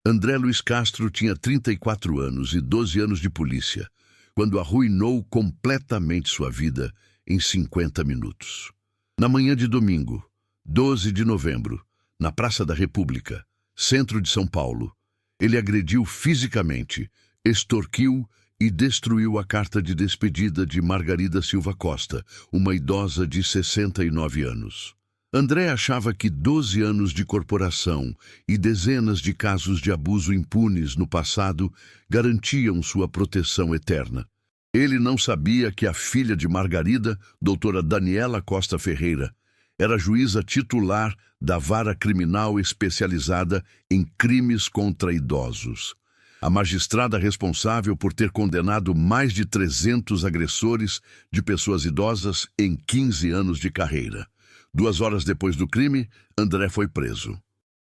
André Luiz Castro tinha 34 anos e 12 anos de polícia, quando arruinou completamente sua vida em 50 minutos. Na manhã de domingo, 12 de novembro, na Praça da República, centro de São Paulo, ele agrediu fisicamente, extorquiu e destruiu a carta de despedida de Margarida Silva Costa, uma idosa de 69 anos. André achava que 12 anos de corporação e dezenas de casos de abuso impunes no passado garantiam sua proteção eterna. Ele não sabia que a filha de Margarida, doutora Daniela Costa Ferreira, era juíza titular da Vara Criminal Especializada em Crimes contra Idosos. A magistrada responsável por ter condenado mais de 300 agressores de pessoas idosas em 15 anos de carreira. 2 horas depois do crime, André foi preso.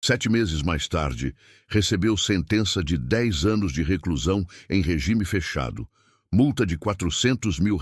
7 meses mais tarde, recebeu sentença de 10 anos de reclusão em regime fechado, multa de R$400 mil,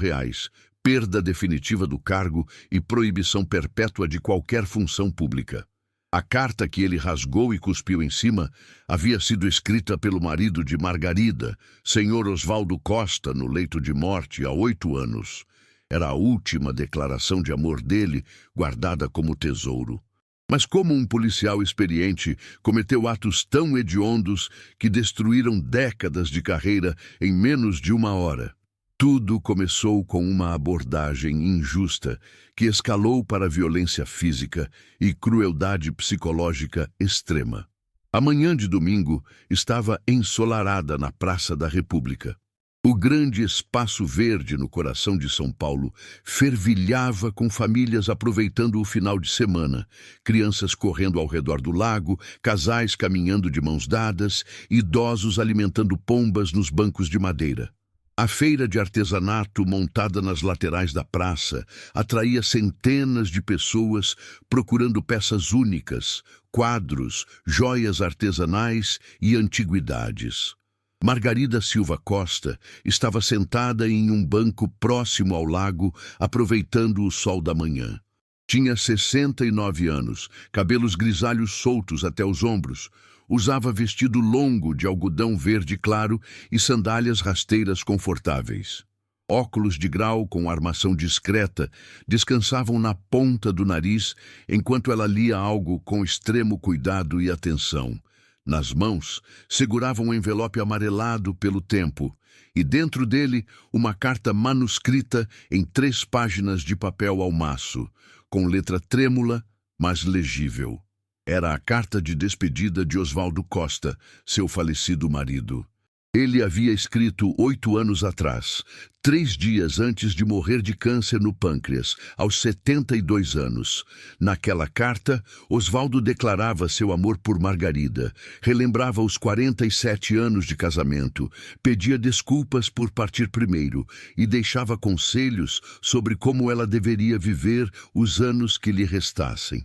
perda definitiva do cargo e proibição perpétua de qualquer função pública. A carta que ele rasgou e cuspiu em cima havia sido escrita pelo marido de Margarida, senhor Osvaldo Costa, no leito de morte há 8 anos. Era a última declaração de amor dele, guardada como tesouro. Mas como um policial experiente cometeu atos tão hediondos que destruíram décadas de carreira em menos de 1 hora? Tudo começou com uma abordagem injusta que escalou para violência física e crueldade psicológica extrema. A manhã de domingo estava ensolarada na Praça da República. O grande espaço verde no coração de São Paulo fervilhava com famílias aproveitando o final de semana, crianças correndo ao redor do lago, casais caminhando de mãos dadas, idosos alimentando pombas nos bancos de madeira. A feira de artesanato montada nas laterais da praça atraía centenas de pessoas procurando peças únicas, quadros, joias artesanais e antiguidades. Margarida Silva Costa estava sentada em um banco próximo ao lago, aproveitando o sol da manhã. Tinha 69 anos, cabelos grisalhos soltos até os ombros. Usava vestido longo de algodão verde claro e sandálias rasteiras confortáveis. Óculos de grau com armação discreta descansavam na ponta do nariz enquanto ela lia algo com extremo cuidado e atenção. Nas mãos, segurava um envelope amarelado pelo tempo, e dentro dele uma carta manuscrita em 3 páginas de papel ao maço, com letra trêmula, mas legível. Era a carta de despedida de Osvaldo Costa, seu falecido marido. Ele havia escrito 8 anos atrás, 3 dias antes de morrer de câncer no pâncreas, aos 72 anos. Naquela carta, Osvaldo declarava seu amor por Margarida, relembrava os 47 anos de casamento, pedia desculpas por partir primeiro e deixava conselhos sobre como ela deveria viver os anos que lhe restassem.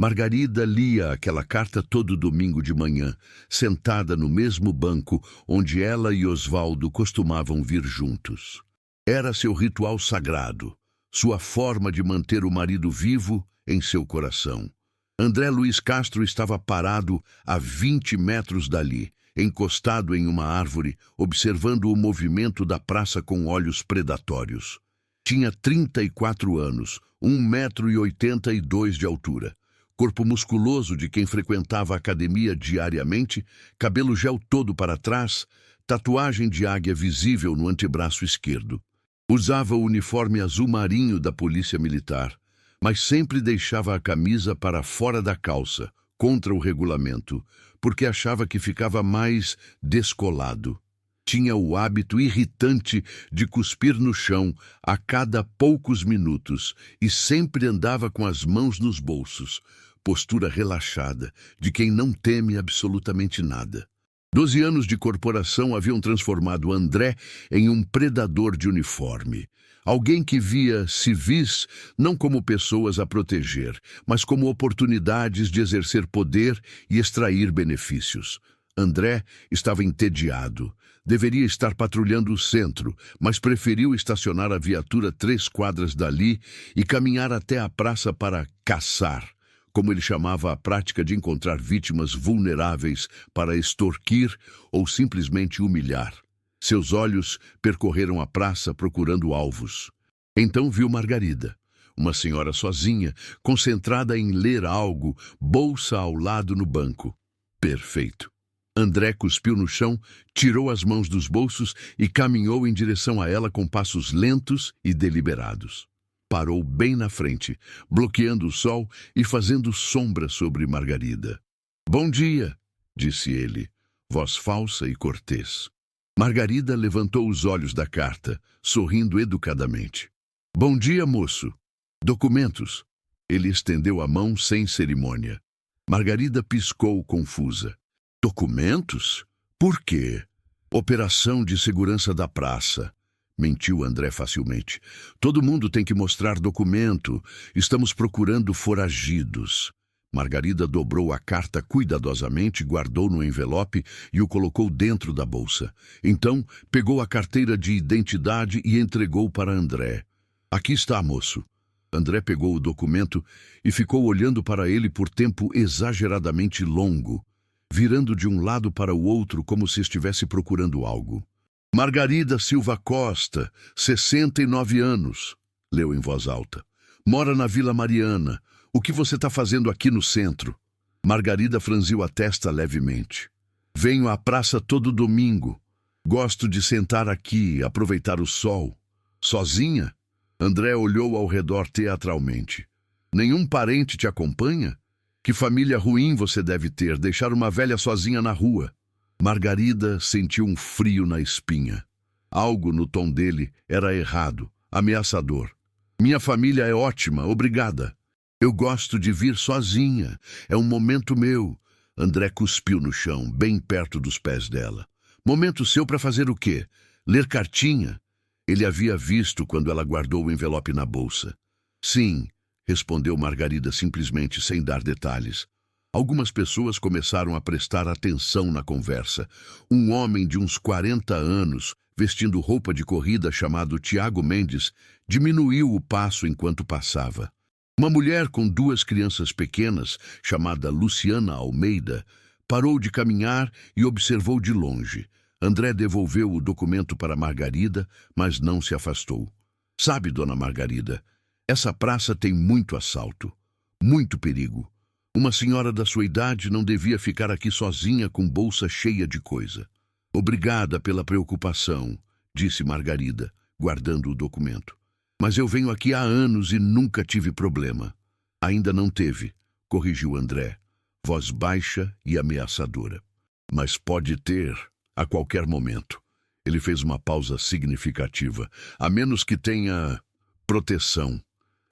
Margarida lia aquela carta todo domingo de manhã, sentada no mesmo banco onde ela e Osvaldo costumavam vir juntos. Era seu ritual sagrado, sua forma de manter o marido vivo em seu coração. André Luiz Castro estava parado a 20 metros dali, encostado em uma árvore, observando o movimento da praça com olhos predatórios. Tinha 34 anos, 1,82 m de altura. Corpo musculoso de quem frequentava a academia diariamente, cabelo gel todo para trás, tatuagem de águia visível no antebraço esquerdo. Usava o uniforme azul marinho da Polícia Militar, mas sempre deixava a camisa para fora da calça, contra o regulamento, porque achava que ficava mais descolado. Tinha o hábito irritante de cuspir no chão a cada poucos minutos e sempre andava com as mãos nos bolsos, postura relaxada, de quem não teme absolutamente nada. 12 anos de corporação haviam transformado André em um predador de uniforme. Alguém que via civis não como pessoas a proteger, mas como oportunidades de exercer poder e extrair benefícios. André estava entediado. Deveria estar patrulhando o centro, mas preferiu estacionar a viatura 3 quadras dali e caminhar até a praça para caçar, como ele chamava a prática de encontrar vítimas vulneráveis para extorquir ou simplesmente humilhar. Seus olhos percorreram a praça procurando alvos. Então viu Margarida, uma senhora sozinha, concentrada em ler algo, bolsa ao lado no banco. Perfeito. André cuspiu no chão, tirou as mãos dos bolsos e caminhou em direção a ela com passos lentos e deliberados. Parou bem na frente, bloqueando o sol e fazendo sombra sobre Margarida. "Bom dia", disse ele, voz falsa e cortês. Margarida levantou os olhos da carta, sorrindo educadamente. "Bom dia, moço. Documentos." Ele estendeu a mão sem cerimônia. Margarida piscou confusa. "Documentos? Por quê?" "Operação de segurança da praça", mentiu André facilmente. "Todo mundo tem que mostrar documento. Estamos procurando foragidos." Margarida dobrou a carta cuidadosamente, guardou no envelope e o colocou dentro da bolsa. Então, pegou a carteira de identidade e entregou para André. "Aqui está, moço." André pegou o documento e ficou olhando para ele por tempo exageradamente longo, virando de um lado para o outro como se estivesse procurando algo. "Margarida Silva Costa, 69 anos, leu em voz alta. "Mora na Vila Mariana. O que você está fazendo aqui no centro?" Margarida franziu a testa levemente. "Venho à praça todo domingo. Gosto de sentar aqui, aproveitar o sol." "Sozinha?" André olhou ao redor teatralmente. "Nenhum parente te acompanha? Que família ruim você deve ter, deixar uma velha sozinha na rua." Margarida sentiu um frio na espinha. Algo no tom dele era errado, ameaçador. "Minha família é ótima, obrigada. Eu gosto de vir sozinha. É um momento meu." André cuspiu no chão, bem perto dos pés dela. "Momento seu para fazer o quê? Ler cartinha?" Ele havia visto quando ela guardou o envelope na bolsa. "Sim", respondeu Margarida simplesmente, sem dar detalhes. Algumas pessoas começaram a prestar atenção na conversa. Um homem de uns 40 anos, vestindo roupa de corrida chamado Tiago Mendes, diminuiu o passo enquanto passava. Uma mulher com 2 crianças pequenas, chamada Luciana Almeida, parou de caminhar e observou de longe. André devolveu o documento para Margarida, mas não se afastou. "Sabe, dona Margarida, essa praça tem muito assalto, muito perigo. Uma senhora da sua idade não devia ficar aqui sozinha com bolsa cheia de coisa." "Obrigada pela preocupação", disse Margarida, guardando o documento. "Mas eu venho aqui há anos e nunca tive problema." "Ainda não teve", corrigiu André, voz baixa e ameaçadora. "Mas pode ter a qualquer momento." Ele fez uma pausa significativa. "A menos que tenha proteção."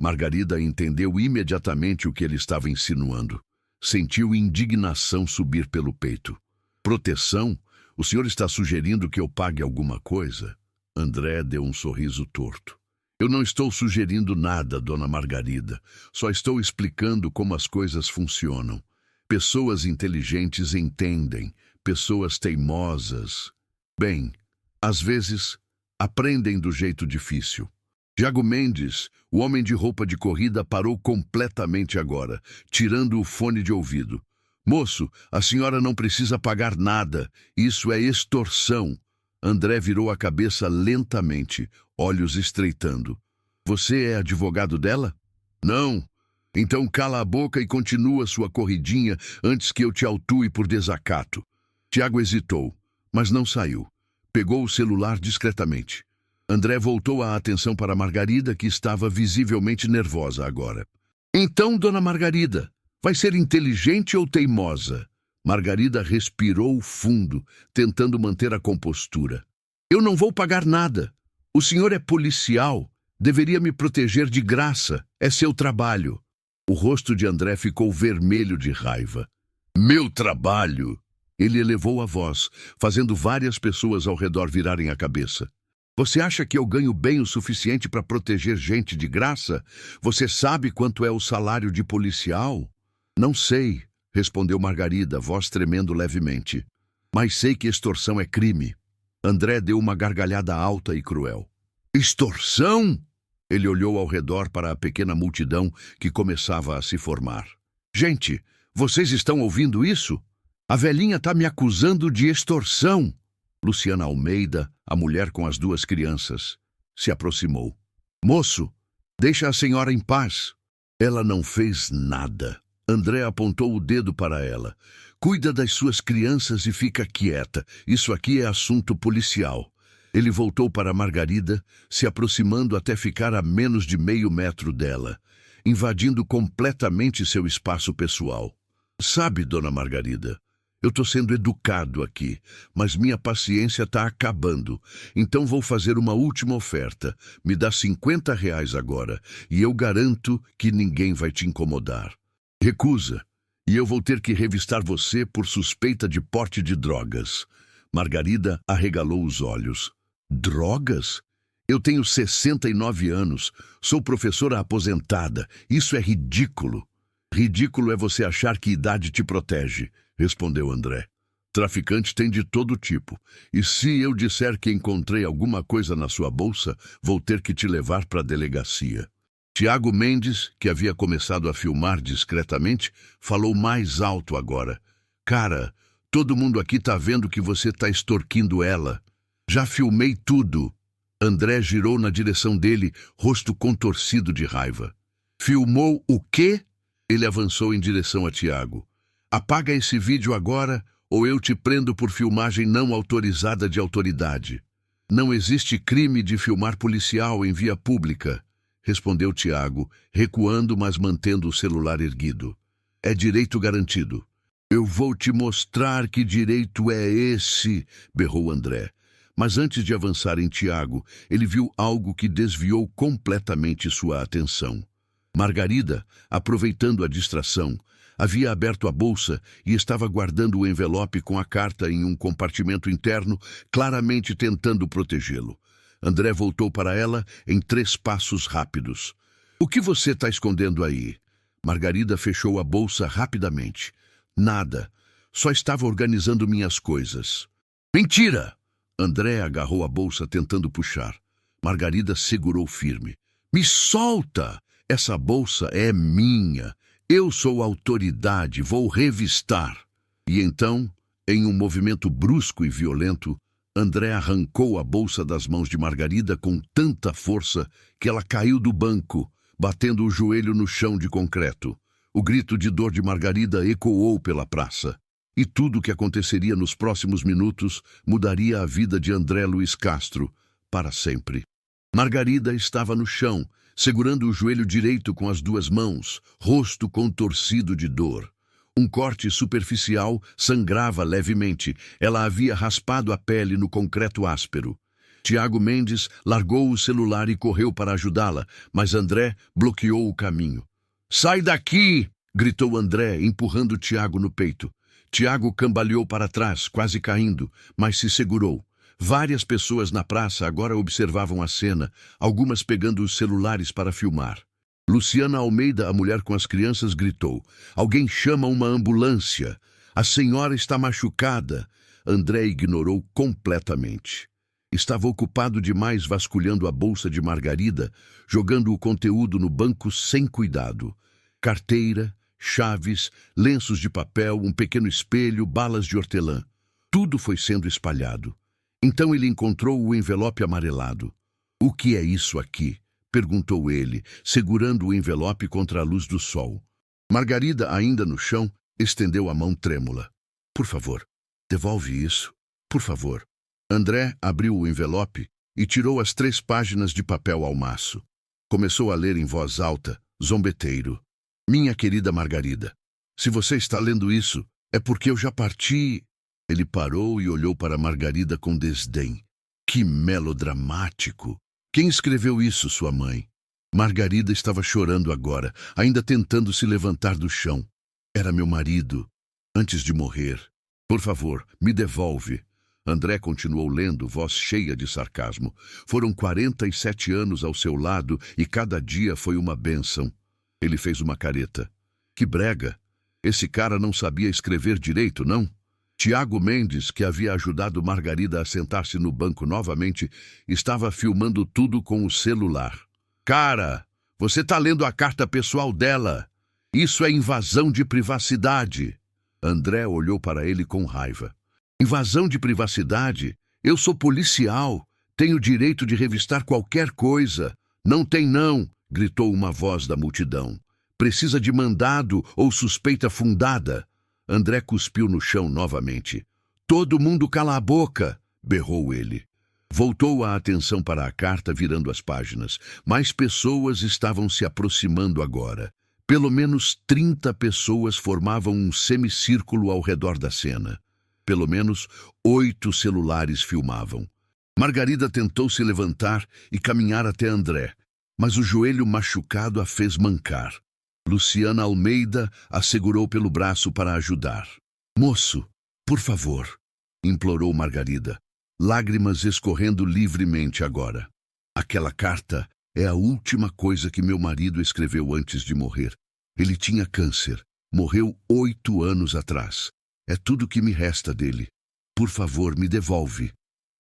Margarida entendeu imediatamente o que ele estava insinuando. Sentiu indignação subir pelo peito. "Proteção? O senhor está sugerindo que eu pague alguma coisa?" André deu um sorriso torto. "Eu não estou sugerindo nada, dona Margarida. Só estou explicando como as coisas funcionam. Pessoas inteligentes entendem. Pessoas teimosas, bem, às vezes, aprendem do jeito difícil." Tiago Mendes, o homem de roupa de corrida, parou completamente agora, tirando o fone de ouvido. "Moço, a senhora não precisa pagar nada. Isso é extorsão." André virou a cabeça lentamente, olhos estreitando. "Você é advogado dela?" "Não." "Então cala a boca e continua sua corridinha antes que eu te autue por desacato." Tiago hesitou, mas não saiu. Pegou o celular discretamente. André voltou a atenção para Margarida, que estava visivelmente nervosa agora. "Então, dona Margarida, vai ser inteligente ou teimosa?" Margarida respirou fundo, tentando manter a compostura. "Eu não vou pagar nada. O senhor é policial. Deveria me proteger de graça. É seu trabalho." O rosto de André ficou vermelho de raiva. "Meu trabalho?" Ele elevou a voz, fazendo várias pessoas ao redor virarem a cabeça. "Você acha que eu ganho bem o suficiente para proteger gente de graça? Você sabe quanto é o salário de policial?" "Não sei", respondeu Margarida, voz tremendo levemente. "Mas sei que extorsão é crime." André deu uma gargalhada alta e cruel. "Extorsão?" Ele olhou ao redor para a pequena multidão que começava a se formar. Gente, vocês estão ouvindo isso? A velhinha tá me acusando de extorsão. Luciana Almeida, a mulher com as duas crianças, se aproximou. Moço, deixa a senhora em paz. Ela não fez nada. André apontou o dedo para ela. Cuida das suas crianças e fica quieta. Isso aqui é assunto policial. Ele voltou para Margarida, se aproximando até ficar a menos de meio metro dela, invadindo completamente seu espaço pessoal. Sabe, dona Margarida, eu estou sendo educado aqui, mas minha paciência está acabando. Então vou fazer uma última oferta. Me dá R$ 50 agora, e eu garanto que ninguém vai te incomodar. Recusa, e eu vou ter que revistar você por suspeita de porte de drogas. Margarida arregalou os olhos. Drogas? Eu tenho 69 anos, sou professora aposentada. Isso é ridículo. Ridículo é você achar que idade te protege, respondeu André. Traficante tem de todo tipo, e se eu disser que encontrei alguma coisa na sua bolsa, vou ter que te levar para a delegacia. Tiago Mendes, que havia começado a filmar discretamente, falou mais alto agora. Cara, todo mundo aqui tá vendo que você tá extorquindo ela. Já filmei tudo. André girou na direção dele, rosto contorcido de raiva. Filmou o quê? Ele avançou em direção a Tiago. Apaga esse vídeo agora, ou eu te prendo por filmagem não autorizada de autoridade. Não existe crime de filmar policial em via pública, respondeu Tiago, recuando, mas mantendo o celular erguido. É direito garantido. Eu vou te mostrar que direito é esse, berrou André. Mas antes de avançar em Tiago, ele viu algo que desviou completamente sua atenção. Margarida, aproveitando a distração, havia aberto a bolsa e estava guardando o envelope com a carta em um compartimento interno, claramente tentando protegê-lo. André voltou para ela em 3 passos rápidos. O que você está escondendo aí? Margarida fechou a bolsa rapidamente. Nada. Só estava organizando minhas coisas. Mentira! André agarrou a bolsa tentando puxar. Margarida segurou firme. Me solta! Essa bolsa é minha. Eu sou autoridade, vou revistar. E então, em um movimento brusco e violento, André arrancou a bolsa das mãos de Margarida com tanta força que ela caiu do banco, batendo o joelho no chão de concreto. O grito de dor de Margarida ecoou pela praça. E tudo o que aconteceria nos próximos minutos mudaria a vida de André Luiz Castro para sempre. Margarida estava no chão, segurando o joelho direito com as 2 mãos, rosto contorcido de dor. Um corte superficial sangrava levemente. Ela havia raspado a pele no concreto áspero. Tiago Mendes largou o celular e correu para ajudá-la, mas André bloqueou o caminho. Sai daqui! Gritou André, empurrando Tiago no peito. Tiago cambaleou para trás, quase caindo, mas se segurou. Várias pessoas na praça agora observavam a cena, algumas pegando os celulares para filmar. Luciana Almeida, a mulher com as crianças, gritou. Alguém chama uma ambulância. A senhora está machucada. André ignorou completamente. Estava ocupado demais vasculhando a bolsa de Margarida, jogando o conteúdo no banco sem cuidado. Carteira, chaves, lenços de papel, um pequeno espelho, balas de hortelã. Tudo foi sendo espalhado. Então ele encontrou o envelope amarelado. O que é isso aqui? Perguntou ele, segurando o envelope contra a luz do sol. Margarida, ainda no chão, estendeu a mão trêmula. Por favor, devolve isso. Por favor. André abriu o envelope e tirou as 3 páginas de papel ao maço. Começou a ler em voz alta, zombeteiro. Minha querida Margarida, se você está lendo isso, é porque eu já parti. Ele parou e olhou para Margarida com desdém. Que melodramático! Quem escreveu isso, sua mãe? Margarida estava chorando agora, ainda tentando se levantar do chão. Era meu marido, antes de morrer. Por favor, me devolve. André continuou lendo, voz cheia de sarcasmo. Foram 47 anos ao seu lado e cada dia foi uma bênção. Ele fez uma careta. Que brega! Esse cara não sabia escrever direito, não? Tiago Mendes, que havia ajudado Margarida a sentar-se no banco novamente, estava filmando tudo com o celular. Cara, você tá lendo a carta pessoal dela. Isso é invasão de privacidade. André olhou para ele com raiva. Invasão de privacidade? Eu sou policial. Tenho direito de revistar qualquer coisa. Não tem não, gritou uma voz da multidão. Precisa de mandado ou suspeita fundada. André cuspiu no chão novamente. Todo mundo cala a boca, berrou ele. Voltou a atenção para a carta, virando as páginas. Mais pessoas estavam se aproximando agora. Pelo menos 30 pessoas formavam um semicírculo ao redor da cena. Pelo menos 8 celulares filmavam. Margarida tentou se levantar e caminhar até André, mas o joelho machucado a fez mancar. Luciana Almeida a segurou pelo braço para ajudar. Moço, por favor, implorou Margarida, lágrimas escorrendo livremente agora. Aquela carta é a última coisa que meu marido escreveu antes de morrer. Ele tinha câncer. Morreu 8 anos atrás. É tudo que me resta dele. Por favor, me devolve.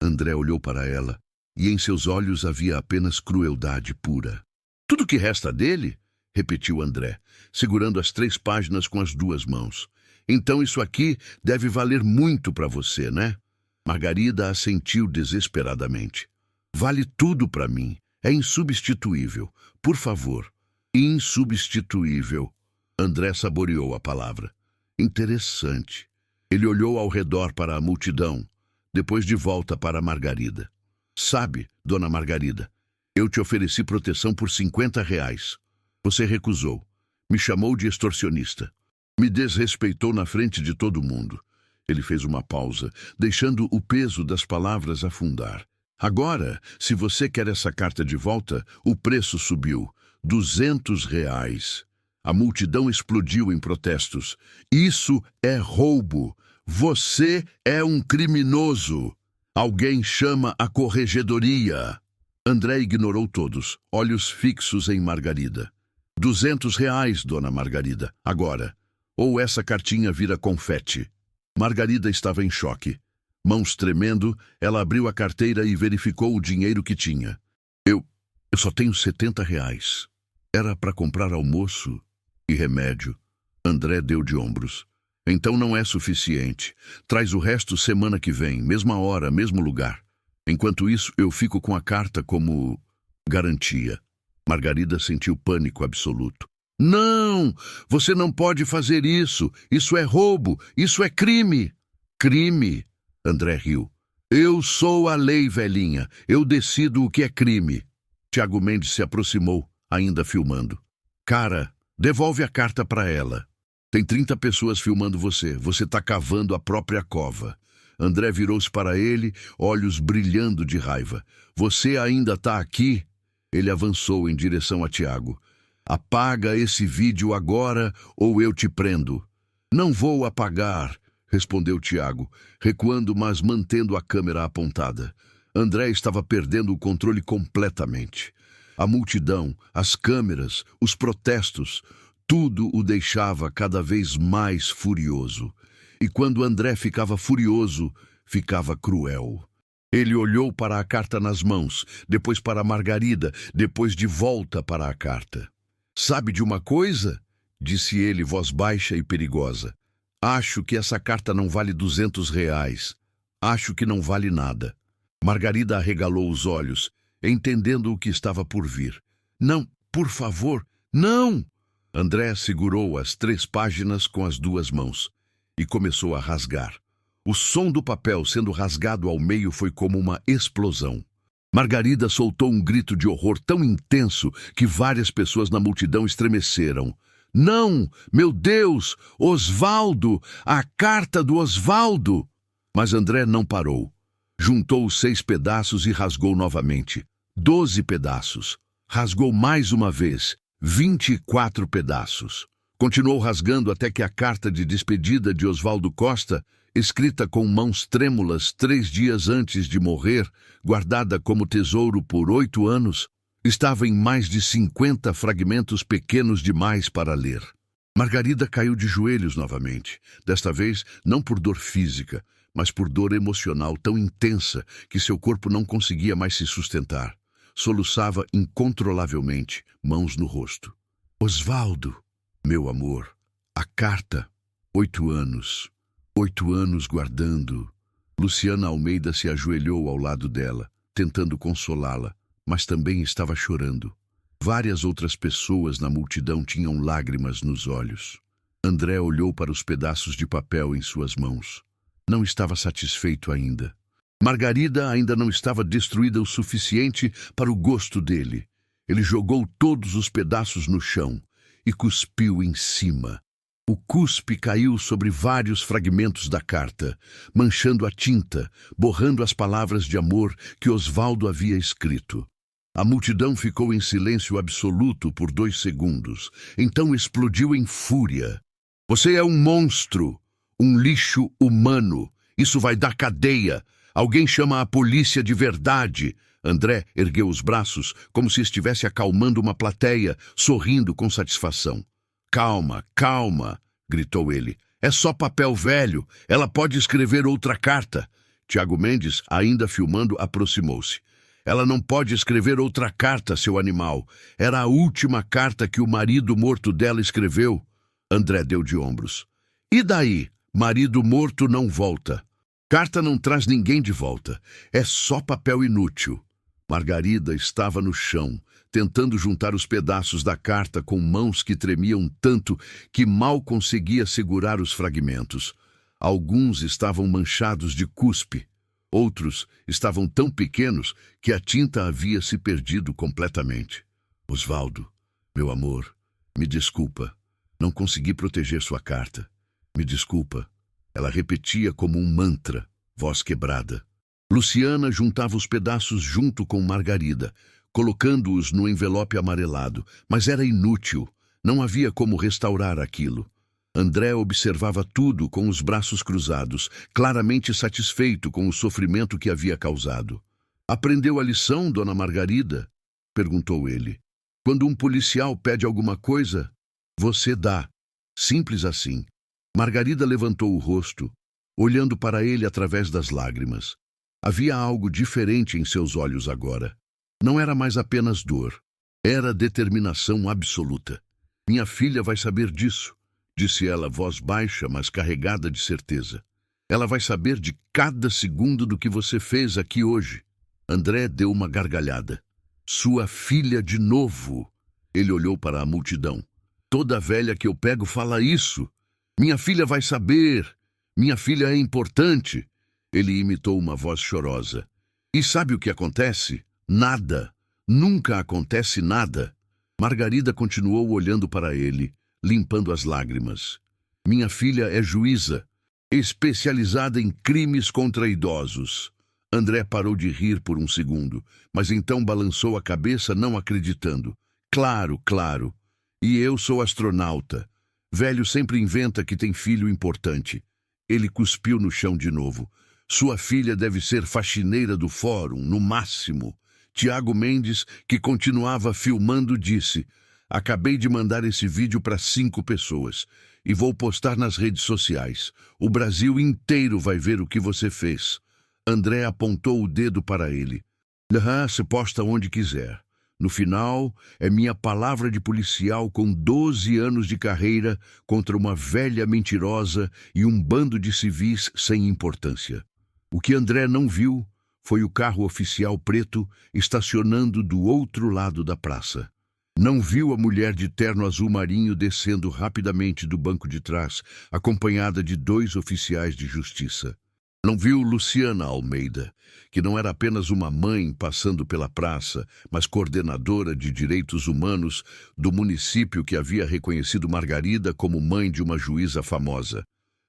André olhou para ela, e em seus olhos havia apenas crueldade pura. Tudo que resta dele? Repetiu André, segurando as 3 páginas com as 2 mãos. Então isso aqui deve valer muito para você, né? Margarida assentiu desesperadamente. Vale tudo para mim. É insubstituível. Por favor. Insubstituível. André saboreou a palavra. Interessante. Ele olhou ao redor para a multidão, depois de volta para Margarida. Sabe, dona Margarida, eu te ofereci proteção por R$ 50. Você recusou. Me chamou de extorsionista. Me desrespeitou na frente de todo mundo. Ele fez uma pausa, deixando o peso das palavras afundar. Agora, se você quer essa carta de volta, o preço subiu. R$ 200. A multidão explodiu em protestos. Isso é roubo. Você é um criminoso. Alguém chama a corregedoria. André ignorou todos, olhos fixos em Margarida. R$ 200, dona Margarida, agora. Ou essa cartinha vira confete. Margarida estava em choque. Mãos tremendo, ela abriu a carteira e verificou o dinheiro que tinha. Eu só tenho R$ 70. Era para comprar almoço e remédio. André deu de ombros. Então não é suficiente. Traz o resto semana que vem, mesma hora, mesmo lugar. Enquanto isso, eu fico com a carta como garantia. Margarida sentiu pânico absoluto. Não! Você não pode fazer isso! Isso é roubo! Isso é crime! Crime? André riu. Eu sou a lei, velhinha. Eu decido o que é crime. Tiago Mendes se aproximou, ainda filmando. Cara, devolve a carta para ela. Tem 30 pessoas filmando você. Você está cavando a própria cova. André virou-se para ele, olhos brilhando de raiva. Você ainda está aqui? Ele avançou em direção a Tiago. Apaga esse vídeo agora ou eu te prendo. Não vou apagar, respondeu Tiago, recuando, mas mantendo a câmera apontada. André estava perdendo o controle completamente. A multidão, as câmeras, os protestos, tudo o deixava cada vez mais furioso. E quando André ficava furioso, ficava cruel. Ele olhou para a carta nas mãos, depois para Margarida, depois de volta para a carta. Sabe de uma coisa? Disse ele, voz baixa e perigosa. Acho que essa carta não vale R$ 200. Acho que não vale nada. Margarida arregalou os olhos, entendendo o que estava por vir. Não, por favor, não! André segurou as 3 páginas com as 2 mãos e começou a rasgar. O som do papel sendo rasgado ao meio foi como uma explosão. Margarida soltou um grito de horror tão intenso que várias pessoas na multidão estremeceram. Não! Meu Deus! Osvaldo! A carta do Osvaldo! Mas André não parou. Juntou os 6 pedaços e rasgou novamente. 12 pedaços. Rasgou mais uma vez. 24 pedaços. Continuou rasgando até que a carta de despedida de Osvaldo Costa, escrita com mãos trêmulas 3 dias antes de morrer, guardada como tesouro por 8 anos, estava em mais de 50 fragmentos pequenos demais para ler. Margarida caiu de joelhos novamente, desta vez não por dor física, mas por dor emocional tão intensa que seu corpo não conseguia mais se sustentar. Soluçava incontrolavelmente, mãos no rosto. Osvaldo! Meu amor, a carta. 8 anos. 8 anos guardando. Luciana Almeida se ajoelhou ao lado dela, tentando consolá-la, mas também estava chorando. Várias outras pessoas na multidão tinham lágrimas nos olhos. André olhou para os pedaços de papel em suas mãos. Não estava satisfeito ainda. Margarida ainda não estava destruída o suficiente para o gosto dele. Ele jogou todos os pedaços no chão e cuspiu em cima. O cuspe caiu sobre vários fragmentos da carta, manchando a tinta, borrando as palavras de amor que Osvaldo havia escrito. A multidão ficou em silêncio absoluto por 2 segundos. Então explodiu em fúria. Você é um monstro, um lixo humano. Isso vai dar cadeia. Alguém chama a polícia de verdade. André ergueu os braços, como se estivesse acalmando uma plateia, sorrindo com satisfação. Calma, calma, gritou ele. É só papel velho. Ela pode escrever outra carta. Tiago Mendes, ainda filmando, aproximou-se. Ela não pode escrever outra carta, seu animal. Era a última carta que o marido morto dela escreveu. André deu de ombros. E daí? Marido morto não volta. Carta não traz ninguém de volta. É só papel inútil. Margarida estava no chão, tentando juntar os pedaços da carta com mãos que tremiam tanto que mal conseguia segurar os fragmentos. Alguns estavam manchados de cuspe. Outros estavam tão pequenos que a tinta havia se perdido completamente. Osvaldo, meu amor, me desculpa. Não consegui proteger sua carta. Me desculpa. Ela repetia como um mantra, voz quebrada. Luciana juntava os pedaços junto com Margarida, colocando-os no envelope amarelado, mas era inútil. Não havia como restaurar aquilo. André observava tudo com os braços cruzados, claramente satisfeito com o sofrimento que havia causado. Aprendeu a lição, dona Margarida? Perguntou ele. Quando um policial pede alguma coisa, você dá. Simples assim. Margarida levantou o rosto, olhando para ele através das lágrimas. Havia algo diferente em seus olhos agora. Não era mais apenas dor. Era determinação absoluta. Minha filha vai saber disso, disse ela, voz baixa, mas carregada de certeza. Ela vai saber de cada segundo do que você fez aqui hoje. André deu uma gargalhada. Sua filha de novo. Ele olhou para a multidão. Toda velha que eu pego fala isso. Minha filha vai saber. Minha filha é importante. Ele imitou uma voz chorosa. E sabe o que acontece? Nada. Nunca acontece nada. Margarida continuou olhando para ele, limpando as lágrimas. Minha filha é juíza, especializada em crimes contra idosos. André parou de rir por um segundo, mas então balançou a cabeça, não acreditando. Claro, claro. E eu sou astronauta. Velho sempre inventa que tem filho importante. Ele cuspiu no chão de novo. Sua filha deve ser faxineira do fórum, no máximo. Tiago Mendes, que continuava filmando, disse: acabei de mandar esse vídeo para 5 pessoas e vou postar nas redes sociais. O Brasil inteiro vai ver o que você fez. André apontou o dedo para ele. Se posta onde quiser. No final, é minha palavra de policial com 12 anos de carreira contra uma velha mentirosa e um bando de civis sem importância. O que André não viu foi o carro oficial preto estacionando do outro lado da praça. Não viu a mulher de terno azul marinho descendo rapidamente do banco de trás, acompanhada de 2 oficiais de justiça. Não viu Luciana Almeida, que não era apenas uma mãe passando pela praça, mas coordenadora de direitos humanos do município que havia reconhecido Margarida como mãe de uma juíza famosa,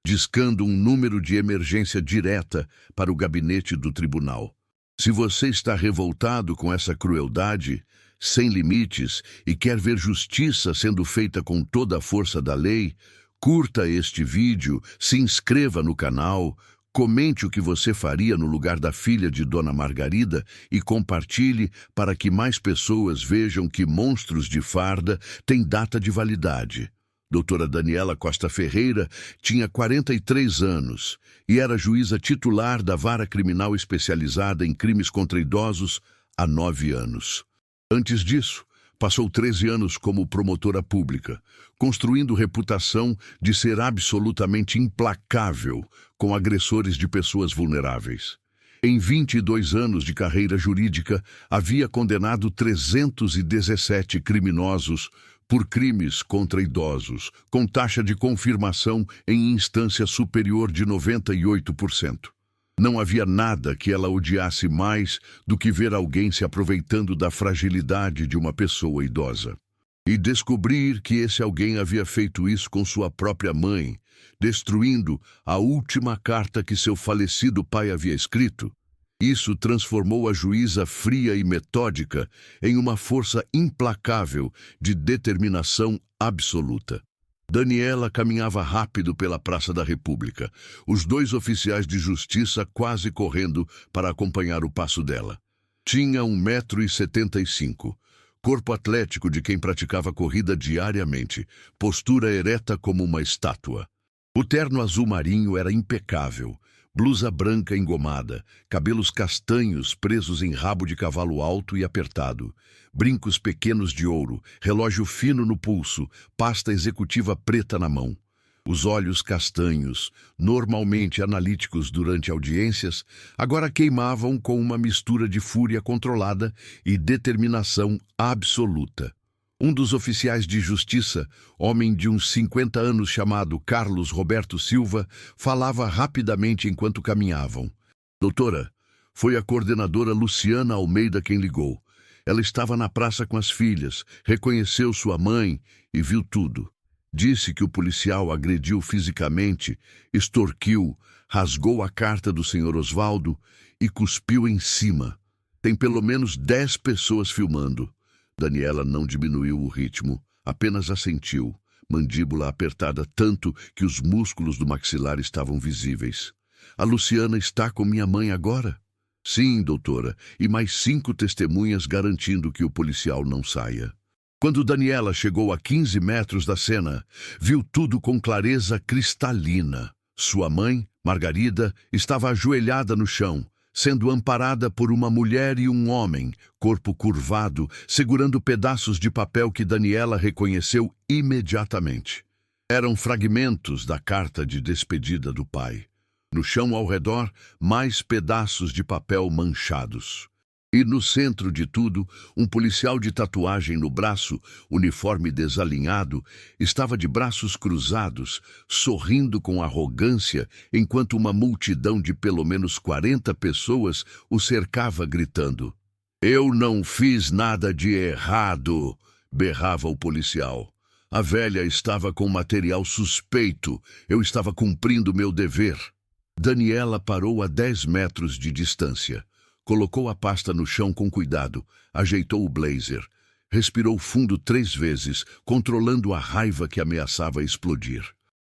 discando um número de emergência direta para o gabinete do tribunal. Se você está revoltado com essa crueldade, sem limites, e quer ver justiça sendo feita com toda a força da lei, curta este vídeo, se inscreva no canal, comente o que você faria no lugar da filha de Dona Margarida e compartilhe para que mais pessoas vejam que Monstros de Farda têm data de validade. Doutora Daniela Costa Ferreira tinha 43 anos e era juíza titular da Vara Criminal Especializada em Crimes contra Idosos há 9 anos. Antes disso, Passou 13 anos como promotora pública, construindo reputação de ser absolutamente implacável com agressores de pessoas vulneráveis. Em 22 anos de carreira jurídica, havia condenado 317 criminosos por crimes contra idosos, com taxa de confirmação em instância superior de 98%. Não havia nada que ela odiasse mais do que ver alguém se aproveitando da fragilidade de uma pessoa idosa. E descobrir que esse alguém havia feito isso com sua própria mãe, destruindo a última carta que seu falecido pai havia escrito, isso transformou a juíza fria e metódica em uma força implacável de determinação absoluta. Daniela caminhava rápido pela Praça da República, os dois oficiais de justiça quase correndo para acompanhar o passo dela. Tinha 1,75 m, corpo atlético de quem praticava corrida diariamente, postura ereta como uma estátua. O terno azul marinho era impecável, blusa branca engomada, cabelos castanhos presos em rabo de cavalo alto e apertado, brincos pequenos de ouro, relógio fino no pulso, pasta executiva preta na mão. Os olhos castanhos, normalmente analíticos durante audiências, agora queimavam com uma mistura de fúria controlada e determinação absoluta. Um dos oficiais de justiça, homem de uns 50 anos chamado Carlos Roberto Silva, falava rapidamente enquanto caminhavam. Doutora, foi a coordenadora Luciana Almeida quem ligou. Ela estava na praça com as filhas, reconheceu sua mãe e viu tudo. Disse que o policial agrediu fisicamente, extorquiu, rasgou a carta do Sr. Osvaldo e cuspiu em cima. Tem pelo menos 10 pessoas filmando. Daniela não diminuiu o ritmo, apenas assentiu, mandíbula apertada tanto que os músculos do maxilar estavam visíveis. A Luciana está com minha mãe agora? Sim, doutora, e mais 5 testemunhas garantindo que o policial não saia. Quando Daniela chegou a 15 metros da cena, viu tudo com clareza cristalina. Sua mãe, Margarida, estava ajoelhada no chão, sendo amparada por uma mulher e um homem, corpo curvado, segurando pedaços de papel que Daniela reconheceu imediatamente. Eram fragmentos da carta de despedida do pai. No chão ao redor, mais pedaços de papel manchados. E no centro de tudo, um policial de tatuagem no braço, uniforme desalinhado, estava de braços cruzados, sorrindo com arrogância, enquanto uma multidão de pelo menos 40 pessoas o cercava gritando. "Eu não fiz nada de errado", berrava o policial. "A velha estava com material suspeito. Eu estava cumprindo meu dever." Daniela parou a 10 metros de distância. Colocou a pasta no chão com cuidado, ajeitou o blazer, respirou fundo 3 vezes, controlando a raiva que ameaçava explodir.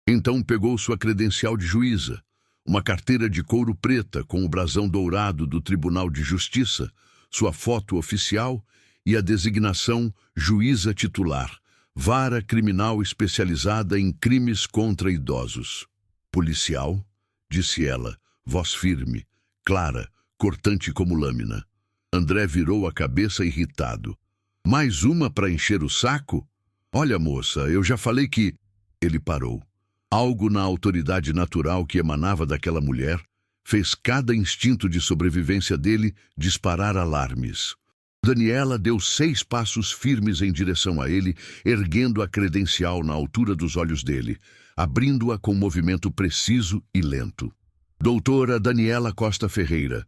Então pegou sua credencial de juíza, uma carteira de couro preta com o brasão dourado do Tribunal de Justiça, sua foto oficial e a designação juíza titular, vara criminal especializada em crimes contra idosos. "Policial", disse ela, voz firme, clara, cortante como lâmina. André virou a cabeça irritado. "Mais uma para encher o saco? Olha, moça, eu já falei que..." Ele parou. Algo na autoridade natural que emanava daquela mulher fez cada instinto de sobrevivência dele disparar alarmes. Daniela deu 6 passos firmes em direção a ele, erguendo a credencial na altura dos olhos dele, abrindo-a com um movimento preciso e lento. "Doutora Daniela Costa Ferreira,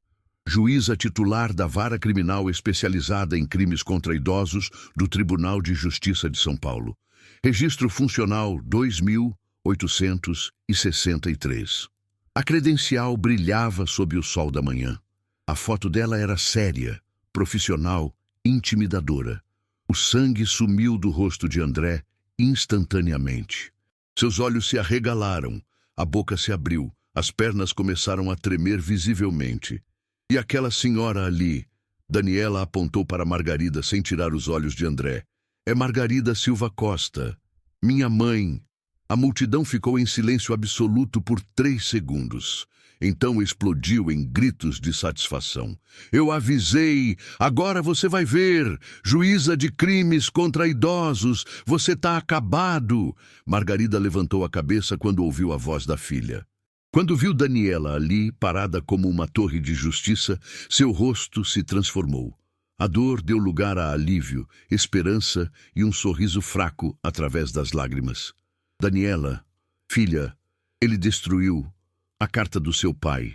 juíza titular da Vara Criminal Especializada em Crimes contra Idosos do Tribunal de Justiça de São Paulo. Registro funcional 2863. A credencial brilhava sob o sol da manhã. A foto dela era séria, profissional, intimidadora. O sangue sumiu do rosto de André instantaneamente. Seus olhos se arregalaram, a boca se abriu, as pernas começaram a tremer visivelmente. "E aquela senhora ali?" Daniela apontou para Margarida sem tirar os olhos de André. "É Margarida Silva Costa, minha mãe." A multidão ficou em silêncio absoluto por 3 segundos. Então explodiu em gritos de satisfação. Eu avisei, agora você vai ver. Juíza de crimes contra idosos, você tá acabado. Margarida levantou a cabeça quando ouviu a voz da filha. Quando viu Daniela ali, parada como uma torre de justiça, seu rosto se transformou. A dor deu lugar a alívio, esperança e um sorriso fraco através das lágrimas. Daniela, filha, ele destruiu a carta do seu pai.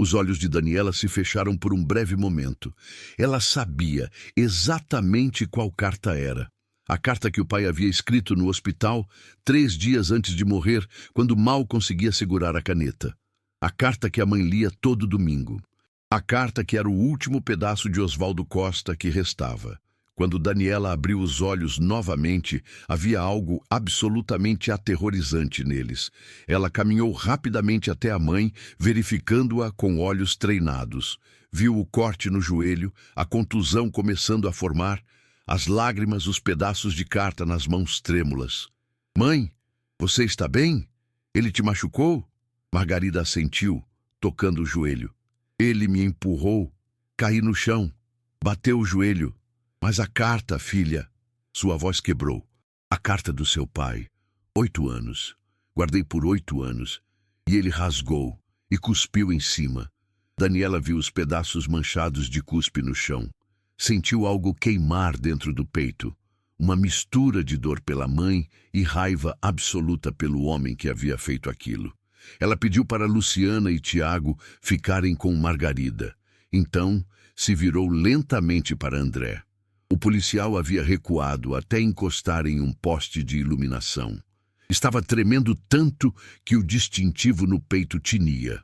Os olhos de Daniela se fecharam por um breve momento. Ela sabia exatamente qual carta era. A carta que o pai havia escrito no hospital 3 dias antes de morrer, quando mal conseguia segurar a caneta. A carta que a mãe lia todo domingo. A carta que era o último pedaço de Oswaldo Costa que restava. Quando Daniela abriu os olhos novamente, havia algo absolutamente aterrorizante neles. Ela caminhou rapidamente até a mãe, verificando-a com olhos treinados. Viu o corte no joelho, a contusão começando a formar, as lágrimas, os pedaços de carta nas mãos trêmulas. Mãe, você está bem? Ele te machucou? Margarida assentiu, tocando o joelho. Ele me empurrou, caí no chão, bateu o joelho. Mas a carta, filha, sua voz quebrou. A carta do seu pai. 8 anos. Guardei por 8 anos. E ele rasgou e cuspiu em cima. Daniela viu os pedaços manchados de cuspe no chão. Sentiu algo queimar dentro do peito. Uma mistura de dor pela mãe e raiva absoluta pelo homem que havia feito aquilo. Ela pediu para Luciana e Tiago ficarem com Margarida. Então, se virou lentamente para André. O policial havia recuado até encostar em um poste de iluminação. Estava tremendo tanto que o distintivo no peito tinia.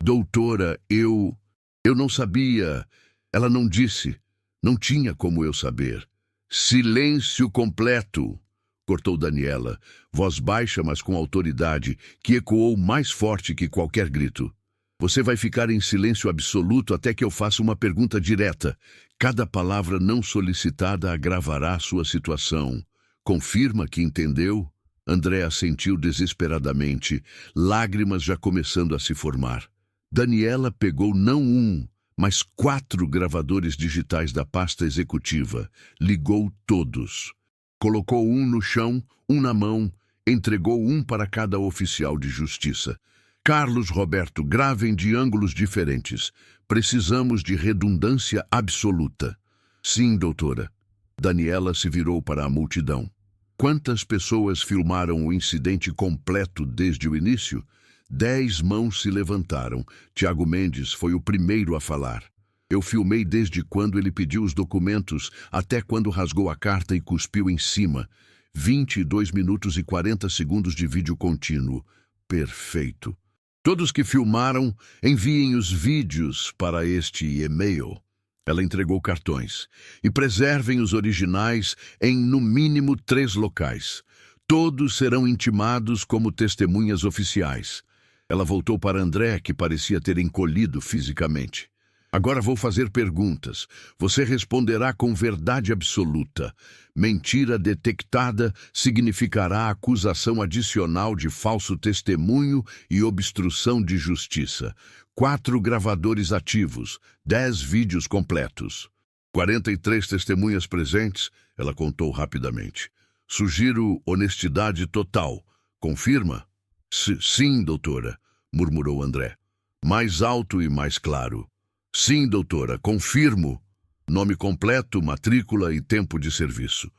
Doutora, eu não sabia. Ela não disse. Não tinha como eu saber. Silêncio completo, cortou Daniela, voz baixa, mas com autoridade, que ecoou mais forte que qualquer grito. Você vai ficar em silêncio absoluto até que eu faça uma pergunta direta. Cada palavra não solicitada agravará sua situação. Confirma que entendeu? André assentiu desesperadamente, lágrimas já começando a se formar. Daniela pegou não um, mas 4 gravadores digitais da pasta executiva. Ligou todos. Colocou um no chão, um na mão, entregou um para cada oficial de justiça. Carlos Roberto, gravem de ângulos diferentes. Precisamos de redundância absoluta. Sim, doutora. Daniela se virou para a multidão. Quantas pessoas filmaram o incidente completo desde o início? 10 mãos se levantaram. Tiago Mendes foi o primeiro a falar. Eu filmei desde quando ele pediu os documentos até quando rasgou a carta e cuspiu em cima. 22 minutos e 40 segundos de vídeo contínuo. Perfeito. Todos que filmaram, enviem os vídeos para este e-mail. Ela entregou cartões. E preservem os originais em, no mínimo, 3 locais. Todos serão intimados como testemunhas oficiais. Ela voltou para André, que parecia ter encolhido fisicamente. Agora vou fazer perguntas. Você responderá com verdade absoluta. Mentira detectada significará acusação adicional de falso testemunho e obstrução de justiça. 4 gravadores ativos, 10 vídeos completos. 43 testemunhas presentes, ela contou rapidamente. Sugiro honestidade total. Confirma? Sim, doutora, murmurou André. Mais alto e mais claro. Sim, doutora, confirmo. Nome completo, matrícula e tempo de serviço.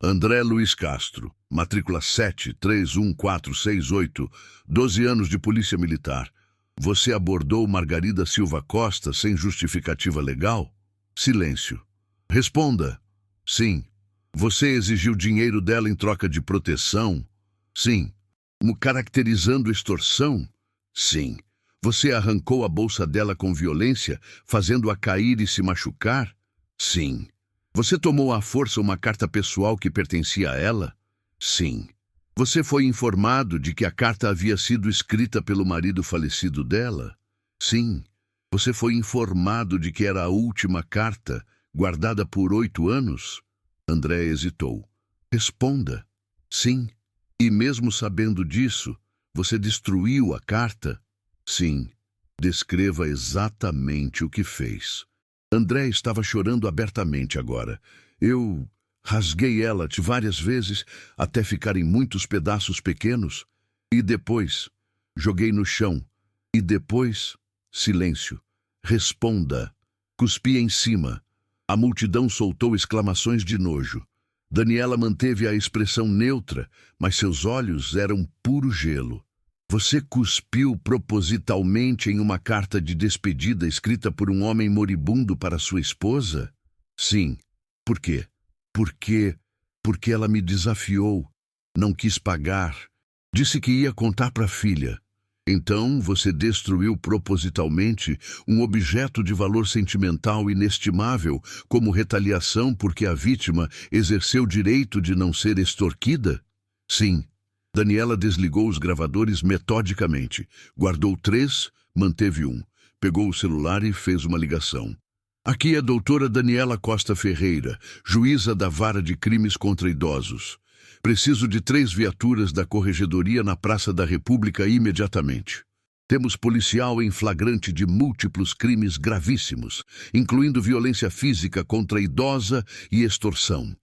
André Luiz Castro, matrícula 731468, 12 anos de polícia militar. Você abordou Margarida Silva Costa sem justificativa legal? Silêncio. Responda. Sim. Você exigiu dinheiro dela em troca de proteção? Sim. Caracterizando extorsão? Sim. Você arrancou a bolsa dela com violência, fazendo-a cair e se machucar? Sim. Você tomou à força uma carta pessoal que pertencia a ela? Sim. Você foi informado de que a carta havia sido escrita pelo marido falecido dela? Sim. Você foi informado de que era a última carta, guardada por 8 anos? André hesitou. Responda. Sim. E mesmo sabendo disso, você destruiu a carta? Sim. Descreva exatamente o que fez. André estava chorando abertamente agora. Eu rasguei ela várias vezes até ficar em muitos pedaços pequenos. E depois, joguei no chão. E depois, silêncio. Responda. Cuspi em cima. A multidão soltou exclamações de nojo. Daniela manteve a expressão neutra, mas seus olhos eram puro gelo. Você cuspiu propositalmente em uma carta de despedida escrita por um homem moribundo para sua esposa? Sim. Por quê? Porque ela me desafiou. Não quis pagar. Disse que ia contar para a filha. Então você destruiu propositalmente um objeto de valor sentimental inestimável como retaliação porque a vítima exerceu o direito de não ser extorquida? Sim. Daniela desligou os gravadores metodicamente. Guardou 3, manteve 1. Pegou o celular e fez uma ligação. Aqui é a doutora Daniela Costa Ferreira, juíza da Vara de Crimes contra Idosos. Preciso de 3 viaturas da Corregedoria na Praça da República imediatamente. Temos policial em flagrante de múltiplos crimes gravíssimos, incluindo violência física contra a idosa e extorsão.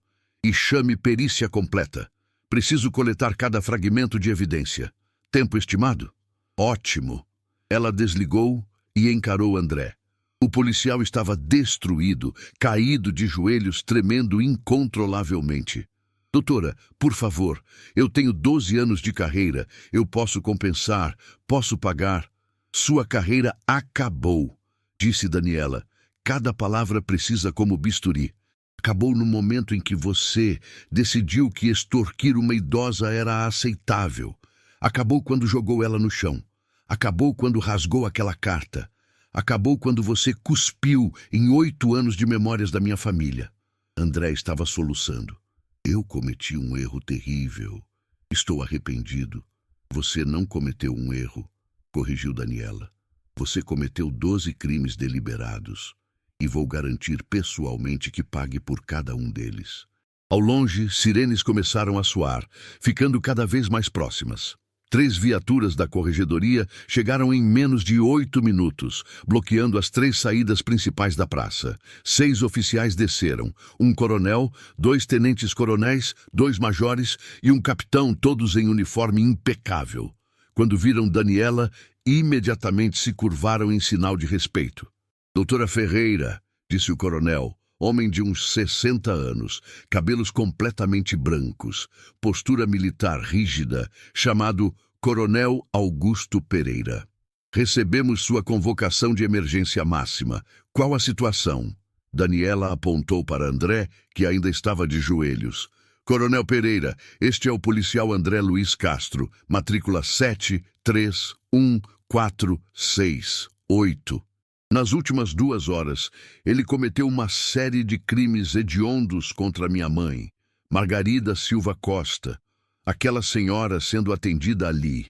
E chame perícia completa. Preciso coletar cada fragmento de evidência. Tempo estimado? Ótimo. Ela desligou e encarou André. O policial estava destruído, caído de joelhos, tremendo incontrolavelmente. Doutora, por favor, eu tenho 12 anos de carreira, eu posso compensar, posso pagar. Sua carreira acabou, disse Daniela. Cada palavra precisa como bisturi. Acabou no momento em que você decidiu que extorquir uma idosa era aceitável. Acabou quando jogou ela no chão. Acabou quando rasgou aquela carta. Acabou quando você cuspiu em 8 anos de memórias da minha família. André estava soluçando. Eu cometi um erro terrível. Estou arrependido. Você não cometeu um erro, corrigiu Daniela. Você cometeu 12 crimes deliberados. E vou garantir pessoalmente que pague por cada um deles. Ao longe, sirenes começaram a soar, ficando cada vez mais próximas. 3 viaturas da Corregedoria chegaram em menos de 8 minutos, bloqueando as 3 saídas principais da praça. 6 oficiais desceram, um coronel, 2 tenentes-coronéis, 2 majores e um capitão, todos em uniforme impecável. Quando viram Daniela, imediatamente se curvaram em sinal de respeito. Doutora Ferreira, disse o coronel, homem de uns 60 anos, cabelos completamente brancos, postura militar rígida, chamado Coronel Augusto Pereira. Recebemos sua convocação de emergência máxima. Qual a situação? Daniela apontou para André, que ainda estava de joelhos. Coronel Pereira, este é o policial André Luiz Castro, matrícula 7314668. Nas últimas 2 horas, ele cometeu uma série de crimes hediondos contra minha mãe, Margarida Silva Costa, aquela senhora sendo atendida ali.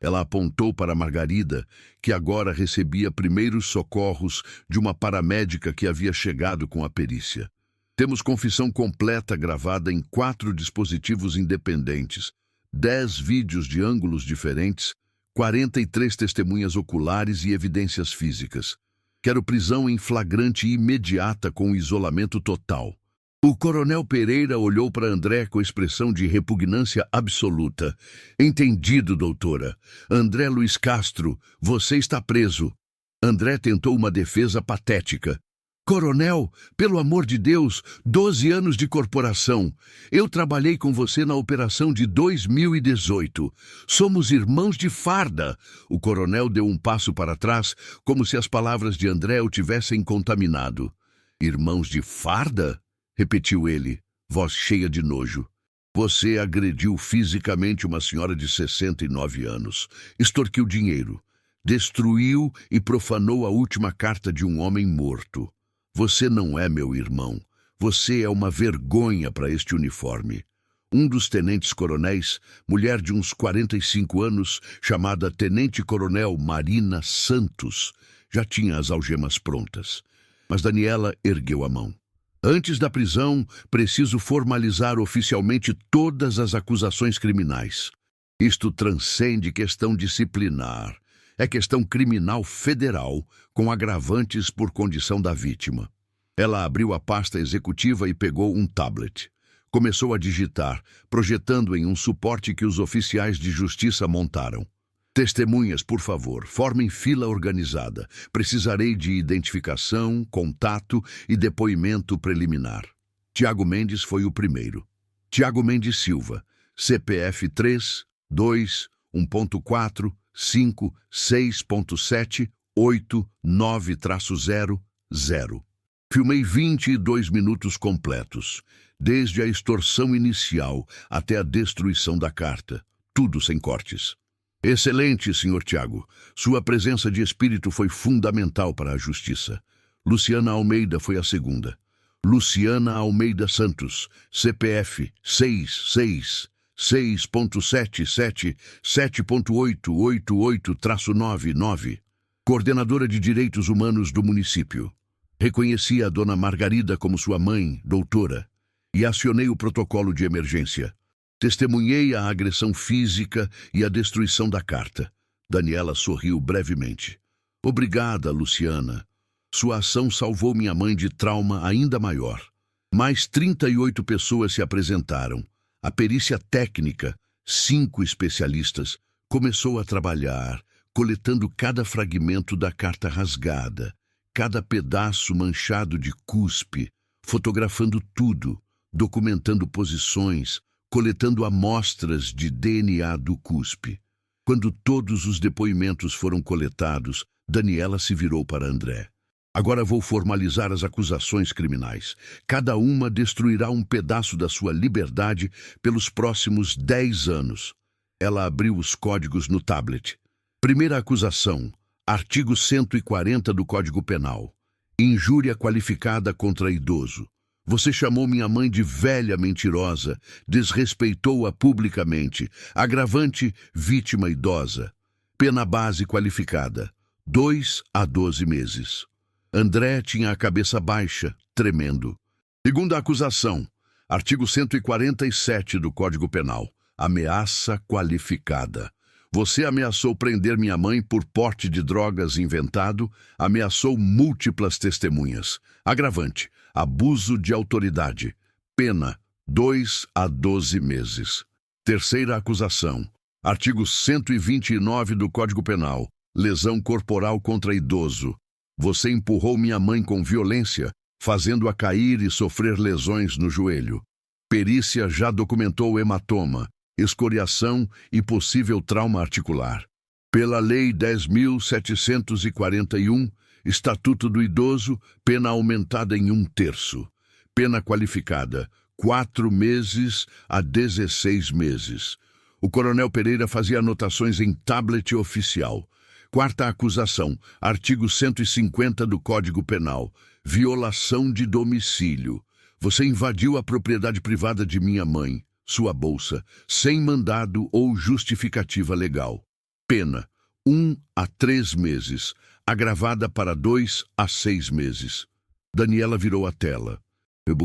Ela apontou para Margarida, que agora recebia primeiros socorros de uma paramédica que havia chegado com a perícia. Temos confissão completa gravada em 4 dispositivos independentes, 10 vídeos de ângulos diferentes, 43 testemunhas oculares e evidências físicas. Quero prisão em flagrante imediata com isolamento total. O coronel Pereira olhou para André com expressão de repugnância absoluta. Entendido, doutora. André Luiz Castro, você está preso. André tentou uma defesa patética. Coronel, pelo amor de Deus, 12 anos de corporação. Eu trabalhei com você na operação de 2018. Somos irmãos de farda. O coronel deu um passo para trás, como se as palavras de André o tivessem contaminado. Irmãos de farda? Repetiu ele, voz cheia de nojo. Você agrediu fisicamente uma senhora de 69 anos. Extorquiu dinheiro. Destruiu e profanou a última carta de um homem morto. Você não é meu irmão. Você é uma vergonha para este uniforme. Um dos tenentes-coronéis, mulher de uns 45 anos, chamada Tenente-Coronel Marina Santos, já tinha as algemas prontas. Mas Daniela ergueu a mão. Antes da prisão, preciso formalizar oficialmente todas as acusações criminais. Isto transcende questão disciplinar. É questão criminal federal, com agravantes por condição da vítima. Ela abriu a pasta executiva e pegou um tablet. Começou a digitar, projetando em um suporte que os oficiais de justiça montaram. Testemunhas, por favor, formem fila organizada. Precisarei de identificação, contato e depoimento preliminar. Tiago Mendes foi o primeiro. Tiago Mendes Silva, CPF 3, 2, 1.4, 5, 6.7, 8, 9-0, 0. Filmei 22 minutos completos, desde a extorsão inicial até a destruição da carta, tudo sem cortes. Excelente, Sr. Tiago. Sua presença de espírito foi fundamental para a justiça. Luciana Almeida foi a segunda. Luciana Almeida Santos, CPF 66 6.77 7.888-99, coordenadora de Direitos Humanos do município. Reconheci a dona Margarida como sua mãe, doutora, e acionei o protocolo de emergência. Testemunhei a agressão física e a destruição da carta. Daniela sorriu brevemente. Obrigada, Luciana. Sua ação salvou minha mãe de trauma ainda maior. Mais 38 pessoas se apresentaram. A perícia técnica, 5 especialistas, começou a trabalhar, coletando cada fragmento da carta rasgada, cada pedaço manchado de cuspe, fotografando tudo, documentando posições, coletando amostras de DNA do cuspe. Quando todos os depoimentos foram coletados, Daniela se virou para André. Agora vou formalizar as acusações criminais. Cada uma destruirá um pedaço da sua liberdade pelos próximos 10 anos. Ela abriu os códigos no tablet. Primeira acusação, artigo 140 do Código Penal. Injúria qualificada contra idoso. Você chamou minha mãe de velha mentirosa, desrespeitou-a publicamente. Agravante, vítima idosa. Pena base qualificada, 2 a 12 meses. André tinha a cabeça baixa, tremendo. Segunda acusação, artigo 147 do Código Penal. Ameaça qualificada. Você ameaçou prender minha mãe por porte de drogas inventado, ameaçou múltiplas testemunhas. Agravante, abuso de autoridade. Pena, 2 a 12 meses. Terceira acusação, artigo 129 do Código Penal. Lesão corporal contra idoso. Você empurrou minha mãe com violência, fazendo-a cair e sofrer lesões no joelho. Perícia já documentou hematoma, escoriação e possível trauma articular. Pela Lei 10.741, Estatuto do Idoso, pena aumentada em 1/3. Pena qualificada, 4 meses a 16 meses. O coronel Pereira fazia anotações em tablet oficial. Quarta acusação, artigo 150 do Código Penal. Violação de domicílio. Você invadiu a propriedade privada de minha mãe, sua bolsa, sem mandado ou justificativa legal. Pena, 1 a 3 meses, agravada para 2 a 6 meses. Daniela virou a tela.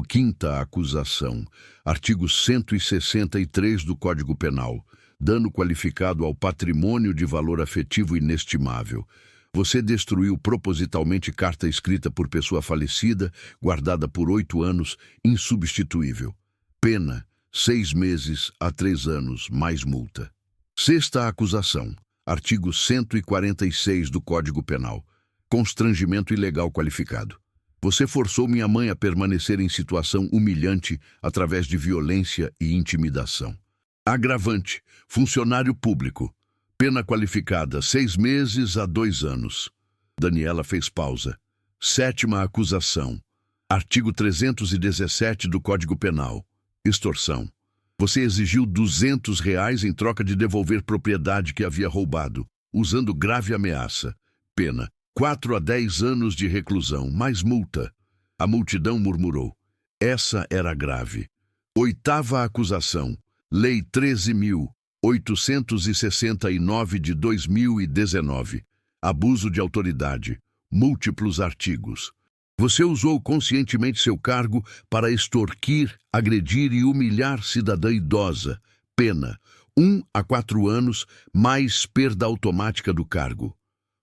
Quinta acusação, artigo 163 do Código Penal. Dano qualificado ao patrimônio de valor afetivo inestimável. Você destruiu propositalmente carta escrita por pessoa falecida, guardada por 8 anos, insubstituível. Pena, 6 meses a 3 anos, mais multa. Sexta acusação, artigo 146 do Código Penal. Constrangimento ilegal qualificado. Você forçou minha mãe a permanecer em situação humilhante através de violência e intimidação. Agravante, funcionário público. Pena qualificada, 6 meses a 2 anos. Daniela fez pausa. Sétima acusação. Artigo 317 do Código Penal. Extorsão. Você exigiu R$ 200 em troca de devolver propriedade que havia roubado, usando grave ameaça. Pena, 4 a 10 anos de reclusão, mais multa. A multidão murmurou. Essa era grave. Oitava acusação. Lei 13.869 de 2019. Abuso de autoridade. Múltiplos artigos. Você usou conscientemente seu cargo para extorquir, agredir e humilhar cidadã idosa. Pena, 1 a 4 anos, mais perda automática do cargo.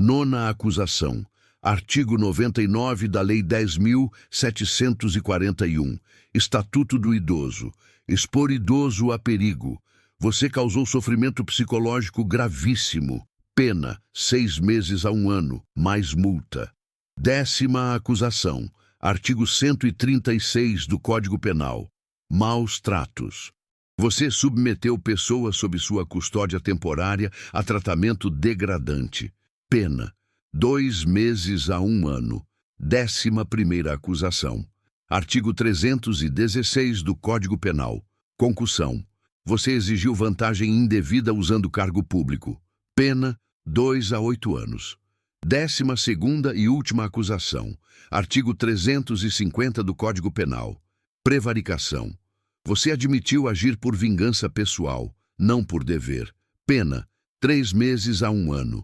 Nona acusação. Artigo 99 da Lei 10.741. Estatuto do Idoso. Expor idoso a perigo. Você causou sofrimento psicológico gravíssimo. Pena, 6 meses a 1 ano, mais multa. Décima acusação. Artigo 136 do Código Penal. Maus tratos. Você submeteu pessoa sob sua custódia temporária a tratamento degradante. Pena, 2 meses a 1 ano. 11ª acusação. Artigo 316 do Código Penal. Concussão. Você exigiu vantagem indevida usando cargo público. Pena, 2 a 8 anos. 12ª e última acusação. Artigo 350 do Código Penal. Prevaricação. Você admitiu agir por vingança pessoal, não por dever. Pena, 3 meses a 1 ano.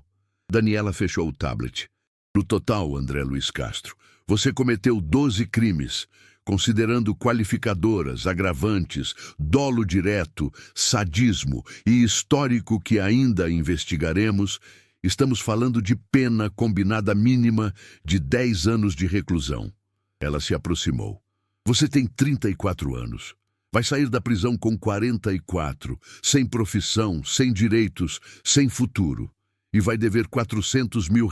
Daniela fechou o tablet. No total, André Luiz Castro, você cometeu 12 crimes, considerando qualificadoras, agravantes, dolo direto, sadismo e histórico que ainda investigaremos. Estamos falando de pena combinada mínima de 10 anos de reclusão. Ela se aproximou. Você tem 34 anos. Vai sair da prisão com 44, sem profissão, sem direitos, sem futuro. E vai dever R$400 mil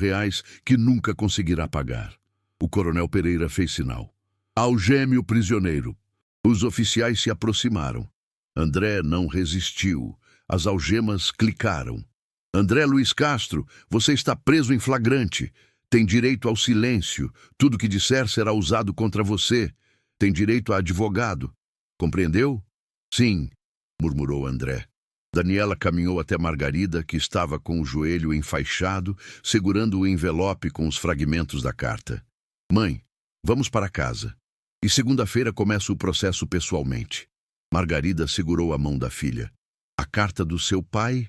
que nunca conseguirá pagar. O coronel Pereira fez sinal. Algeme o prisioneiro. Os oficiais se aproximaram. André não resistiu. As algemas clicaram. André Luiz Castro, você está preso em flagrante. Tem direito ao silêncio. Tudo que disser será usado contra você. Tem direito a advogado. Compreendeu? Sim, murmurou André. Daniela caminhou até Margarida, que estava com o joelho enfaixado, segurando o envelope com os fragmentos da carta. Mãe, vamos para casa. E segunda-feira começa o processo pessoalmente. Margarida segurou a mão da filha. A carta do seu pai?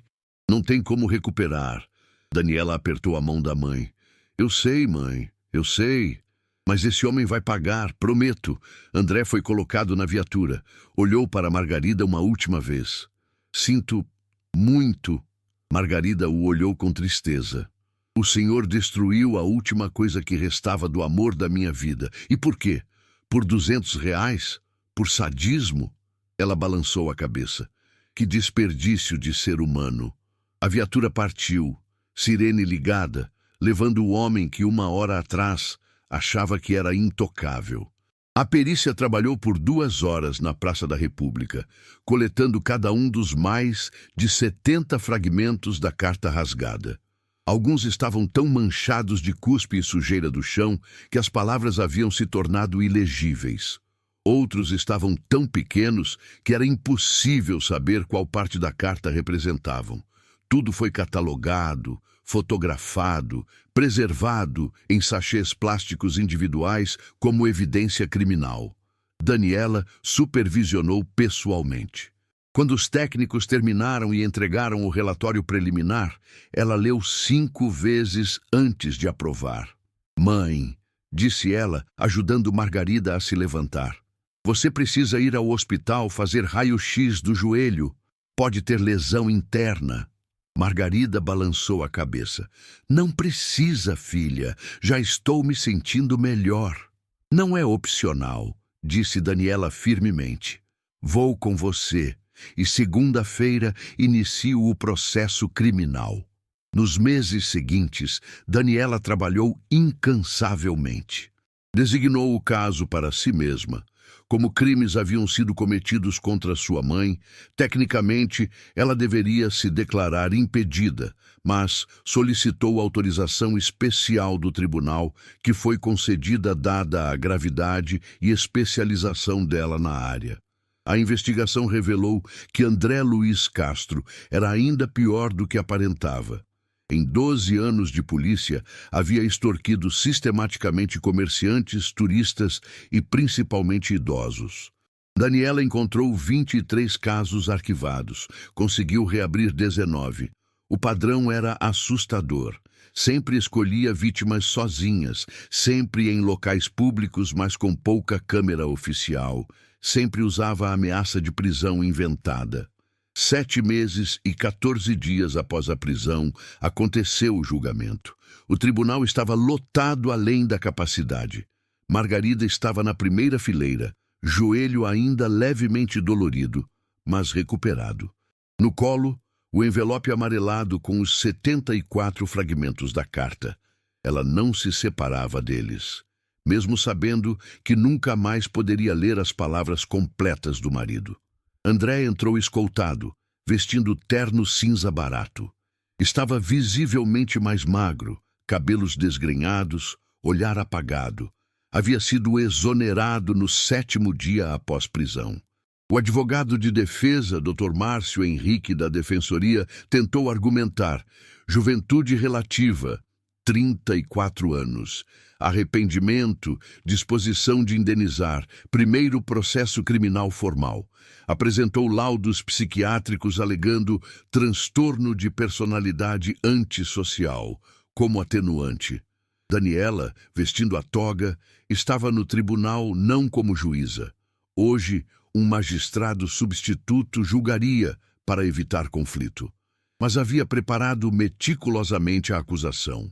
Não tem como recuperar. Daniela apertou a mão da mãe. Eu sei, mãe, eu sei. Mas esse homem vai pagar, prometo. André foi colocado na viatura. Olhou para Margarida uma última vez. Sinto muito. Margarida o olhou com tristeza. O Senhor destruiu a última coisa que restava do amor da minha vida. E por quê? Por R$200? Por sadismo? Ela balançou a cabeça. Que desperdício de ser humano. A viatura partiu, sirene ligada, levando o homem que 1 hora atrás achava que era intocável. A perícia trabalhou por 2 horas na Praça da República, coletando cada um dos mais de 70 fragmentos da carta rasgada. Alguns estavam tão manchados de cuspe e sujeira do chão que as palavras haviam se tornado ilegíveis. Outros estavam tão pequenos que era impossível saber qual parte da carta representavam. Tudo foi catalogado, fotografado, preservado em sachês plásticos individuais como evidência criminal. Daniela supervisionou pessoalmente. Quando os técnicos terminaram e entregaram o relatório preliminar, ela leu 5 vezes antes de aprovar. Mãe, disse ela, ajudando Margarida a se levantar. Você precisa ir ao hospital fazer raio-x do joelho. Pode ter lesão interna. Margarida balançou a cabeça. Não precisa, filha. Já estou me sentindo melhor. Não é opcional, disse Daniela firmemente. Vou com você e segunda-feira inicio o processo criminal. Nos meses seguintes, Daniela trabalhou incansavelmente. Designou o caso para si mesma. Como crimes haviam sido cometidos contra sua mãe, tecnicamente ela deveria se declarar impedida, mas solicitou autorização especial do tribunal, que foi concedida dada a gravidade e especialização dela na área. A investigação revelou que André Luiz Castro era ainda pior do que aparentava. Em 12 anos de polícia, havia extorquido sistematicamente comerciantes, turistas e principalmente idosos. Daniela encontrou 23 casos arquivados, conseguiu reabrir 19. O padrão era assustador. Sempre escolhia vítimas sozinhas, sempre em locais públicos, mas com pouca câmera oficial. Sempre usava a ameaça de prisão inventada. 7 meses e 14 dias após a prisão, aconteceu o julgamento. O tribunal estava lotado além da capacidade. Margarida estava na primeira fileira, joelho ainda levemente dolorido, mas recuperado. No colo, o envelope amarelado com os 74 fragmentos da carta. Ela não se separava deles, mesmo sabendo que nunca mais poderia ler as palavras completas do marido. André entrou escoltado, vestindo terno cinza barato. Estava visivelmente mais magro, cabelos desgrenhados, olhar apagado. Havia sido exonerado no 7º dia após prisão. O advogado de defesa, Dr. Márcio Henrique, da Defensoria, tentou argumentar: juventude relativa, 34 anos. Arrependimento, disposição de indenizar, primeiro processo criminal formal. Apresentou laudos psiquiátricos alegando transtorno de personalidade antissocial, como atenuante. Daniela, vestindo a toga, estava no tribunal não como juíza. Hoje, um magistrado substituto julgaria para evitar conflito. Mas havia preparado meticulosamente a acusação.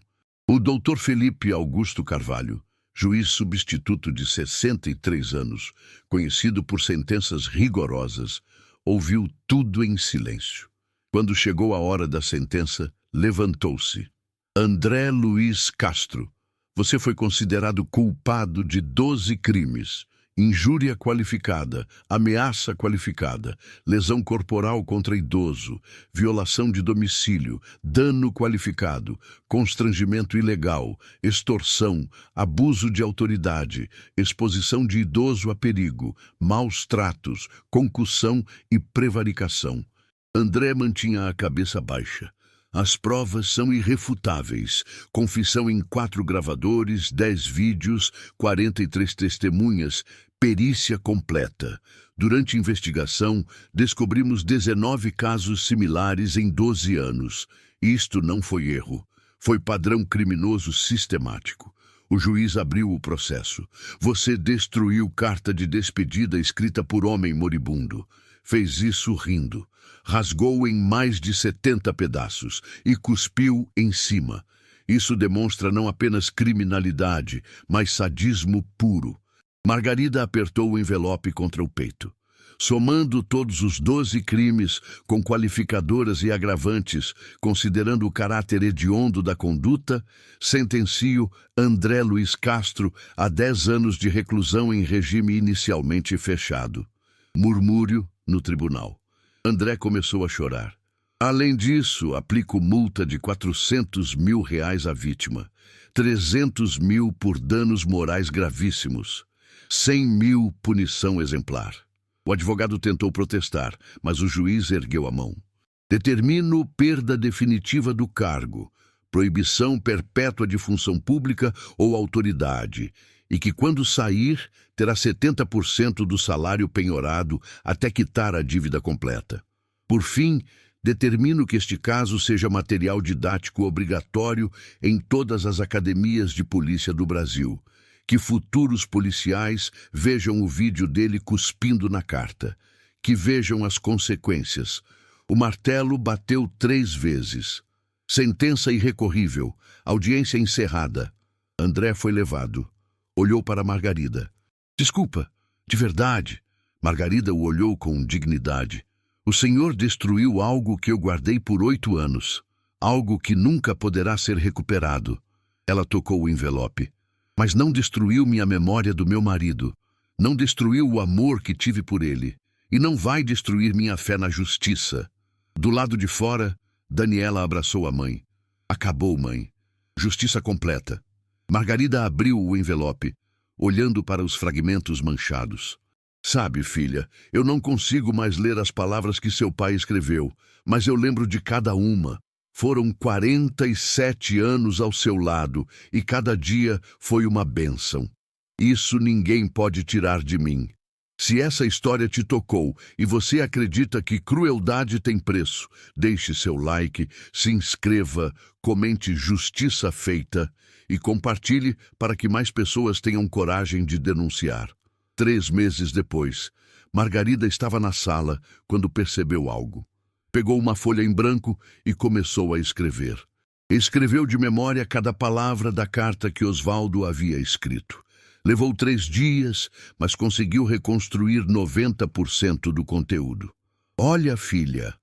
O Dr. Felipe Augusto Carvalho, juiz substituto de 63 anos, conhecido por sentenças rigorosas, ouviu tudo em silêncio. Quando chegou a hora da sentença, levantou-se. André Luiz Castro, você foi considerado culpado de 12 crimes. Injúria qualificada, ameaça qualificada, lesão corporal contra idoso, violação de domicílio, dano qualificado, constrangimento ilegal, extorsão, abuso de autoridade, exposição de idoso a perigo, maus tratos, concussão e prevaricação. André mantinha a cabeça baixa. As provas são irrefutáveis. Confissão em 4 gravadores, 10 vídeos, 43 testemunhas, perícia completa. Durante a investigação, descobrimos 19 casos similares em 12 anos. Isto não foi erro. Foi padrão criminoso sistemático. O juiz abriu o processo. Você destruiu carta de despedida escrita por homem moribundo. Fez isso rindo. Rasgou em mais de 70 pedaços e cuspiu em cima. Isso demonstra não apenas criminalidade, mas sadismo puro. Margarida apertou o envelope contra o peito. Somando todos os 12 crimes, com qualificadoras e agravantes, considerando o caráter hediondo da conduta, sentencio André Luiz Castro a 10 anos de reclusão em regime inicialmente fechado. Murmúrio no tribunal. André começou a chorar. Além disso, aplico multa de R$400 mil à vítima, 300 mil por danos morais gravíssimos, 100 mil punição exemplar. O advogado tentou protestar, mas o juiz ergueu a mão. Determino perda definitiva do cargo, proibição perpétua de função pública ou autoridade, e que, quando sair, terá 70% do salário penhorado até quitar a dívida completa. Por fim, determino que este caso seja material didático obrigatório em todas as academias de polícia do Brasil, que futuros policiais vejam o vídeo dele cuspindo na carta, que vejam as consequências. O martelo bateu 3 vezes. Sentença irrecorrível, audiência encerrada. André foi levado. Olhou para Margarida. Desculpa, de verdade. Margarida o olhou com dignidade. O senhor destruiu algo que eu guardei por 8 anos. Algo que nunca poderá ser recuperado. Ela tocou o envelope. Mas não destruiu minha memória do meu marido. Não destruiu o amor que tive por ele. E não vai destruir minha fé na justiça. Do lado de fora, Daniela abraçou a mãe. Acabou, mãe. Justiça completa. Margarida abriu o envelope, olhando para os fragmentos manchados. Sabe, filha, eu não consigo mais ler as palavras que seu pai escreveu, mas eu lembro de cada uma. Foram 47 anos ao seu lado e cada dia foi uma bênção. Isso ninguém pode tirar de mim. Se essa história te tocou e você acredita que crueldade tem preço, deixe seu like, se inscreva, comente Justiça Feita e compartilhe para que mais pessoas tenham coragem de denunciar. 3 meses depois, Margarida estava na sala quando percebeu algo. Pegou uma folha em branco e começou a escrever. Escreveu de memória cada palavra da carta que Osvaldo havia escrito. Levou 3 dias, mas conseguiu reconstruir 90% do conteúdo. Olha, filha,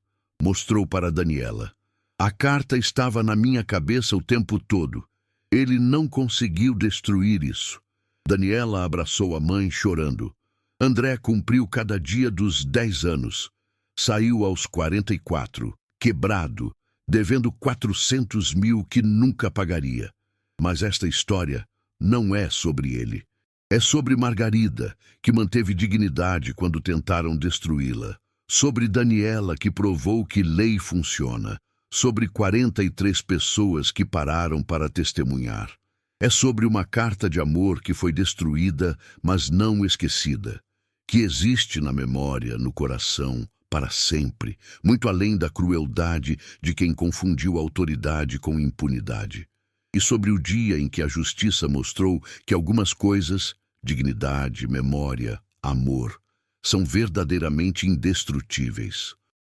mostrou para Daniela. A carta estava na minha cabeça o tempo todo. Ele não conseguiu destruir isso. Daniela abraçou a mãe chorando. André cumpriu cada dia dos 10 anos. Saiu aos 44, quebrado, devendo 400 mil que nunca pagaria. Mas esta história não é sobre ele. É sobre Margarida, que manteve dignidade quando tentaram destruí-la. Sobre Daniela, que provou que lei funciona. Sobre 43 pessoas que pararam para testemunhar. É sobre uma carta de amor que foi destruída, mas não esquecida. Que existe na memória, no coração, para sempre, muito além da crueldade de quem confundiu autoridade com impunidade. E sobre o dia em que a justiça mostrou que algumas coisas, dignidade, memória, amor, são verdadeiramente indestrutíveis.